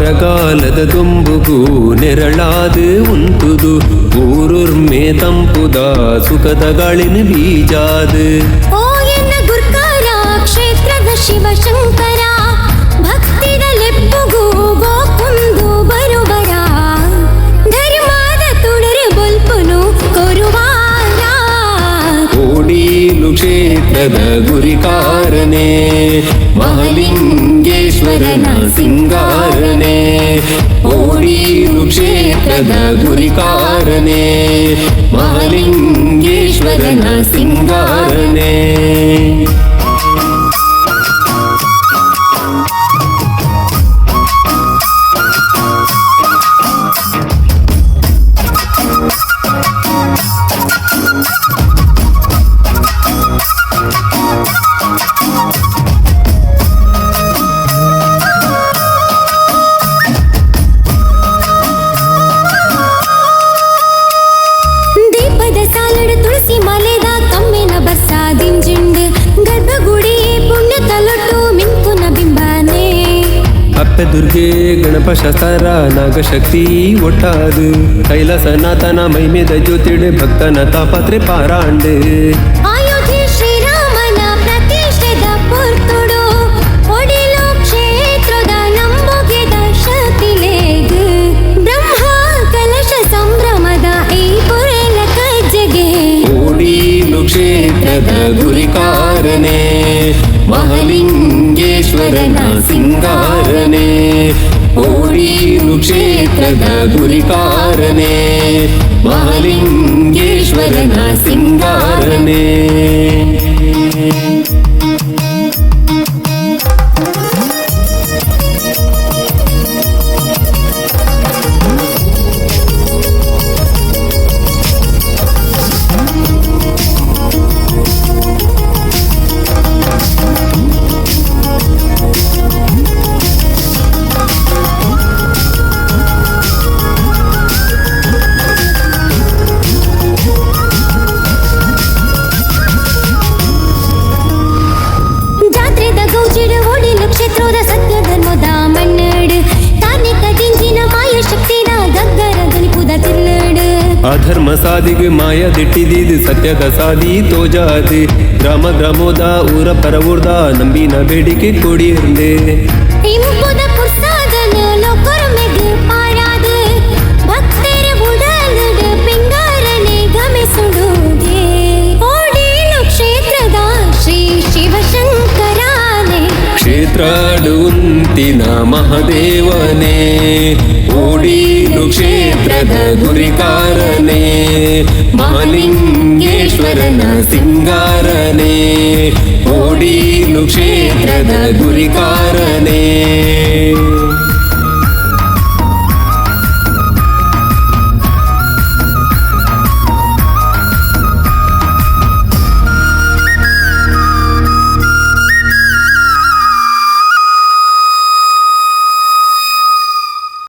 ಬರಗಾಲದ ತುಂಬುಗೂ ನೆರಳಾದು ಉಂಟುದು ಊರುರ್ಮೆ ತಂಪುದ ಸುಖದ ಗಾಳಿನ ಬೀಜಾದು. ಓ ಎನ್ನ ಗುರ್ಕಾರ ಕ್ಷೇತ್ರದ ಶಿವಶಂಕರ ಭಕ್ತಿದ ಲೆಪ್ಪುಗೂ ಗೋಕುಂದು ಬರುವರ ಧರ್ಮದ ತುಳರು ಬೊಲ್ಪುನು ಕೊರುವಾರ. ಕೋಡೀಲು ಕ್ಷೇತ್ರದ ಗುರಿಕಾರನೆ ಮಹಾಲಿಂಗೇಶ್ವರನ ಸಿಂಗಾರನೆ. ಕೋಡೀಲು ಕ್ಷೇತ್ರದ ಗುರಿಕಾರನೆ ಮಹಾಲಿಂಗೇಶ್ವರನ ಸಿಂಗಾರನೆ. ದೀಪದ ಸಾಲಡ ತುಳಸಿ ಮಲೆದ ಕಮ್ಮಿನ ಬಸ್ಸಾದಿಂಜಿಂಡ್ ಗರ್ಭಗುಡಿ ಪುಣ್ಯ ತಲೊಟ್ಟು ಮಿಂಕುನ ಬಿಂಬನೆ. ಅಪ್ಪೆ ದುರ್ಗೆ ಗಣಪ ಶಸ್ತಾರ ನಾಗಶಕ್ತಿ ಒಟ್ಟಾದು ಕೈಲಾಸನಾಥನ ಮೈಮೇದ ಜ್ಯೋತಿಡೆ ಭಕ್ತನ ತಾಪತ್ರೆ ಪಾರಾಂಡ್. ಅಯೋಧ್ಯೆ ಶ್ರೀರಾಮನ ಪ್ರತಿಷ್ಠೆದ ಪುರ್ತುಡು ಒಡಿಲು ಕ್ಷೇತ್ರದ ನಂಬುಗೆದ ಶಕ್ತಿಲೇಗ್ ಬ್ರಹ್ಮ ಕಲಶ ಸಂಭ್ರಮದ ಈ ಪುರೆಲ ಕಜ್ಜೆಗೆ. ಕೋಡೀಲು ಕ್ಷೇತ್ರದ ಗುರಿಕಾರನೆ ಮಹಾಲಿಂಗೇಶ್ವರನ ಸಿಂಗಾರನೆ. ಕೋಡೀಲು ಕ್ಷೇತ್ರದ ಗುರಿಕಾರನೆ ಮಹಾಲಿಂಗೇಶ್ವರನ ಸಿಂಗಾರನೆ. ಜಾತ್ರೆದ ಗೌಜಿಡು ಒಡಿಲು ಕ್ಷೇತ್ರದ ಸತ್ಯ ಧರ್ಮದ ಮಣ್ಣಡು ಕಾರ್ಣಿಕ ದಿಂಜಿನ ಮಾಯ ಶಕ್ತಿನ ಗಗ್ಗರ ಗಣಿಪುದ ತಿನ್ನಡು. ಅಧರ್ಮ ಸಾದಿಗೆ ಮಾಯ ದಿಟ್ಟಿದಿದು ಸತ್ಯದ ಸಾದಿ ತೋಜಾದು ಗ್ರಾಮ ಗ್ರಾಮೋದ ಊರ ಪರ ಊರ್ದ ನಂಬಿನ ಬೇಡಿಕೆ ಕೊಡಿರ್ಲೆ. ಇಂಪುದ ಪುರ್ಸಾದನ ಲೋಕರಮೆಗ್ ಪಾರಾದು ಭಕ್ತರ ಉಡಲುಡು ಪಿಂಗಾರನೆ ಗಮಿಸುಡುಗೆ. ಓಡಿಲು ಕ್ಷೇತ್ರದ ಶ್ರೀ ಶಿವಶಂಕರಾನೆ ಕ್ಷೇತ್ರಾಡು ಉಂತಿನ ಮಹಾದೇವನೇ. ಕೋಡೀಲು ಕ್ಷೇತ್ರದ ಗುರಿಕಾರನೆ ಮಹಾಲಿಂಗೇಶ್ವರನ ಸಿಂಗಾರನೆ. ಕೋಡೀಲು ಕ್ಷೇತ್ರದ ಗುರಿಕಾರನೆ.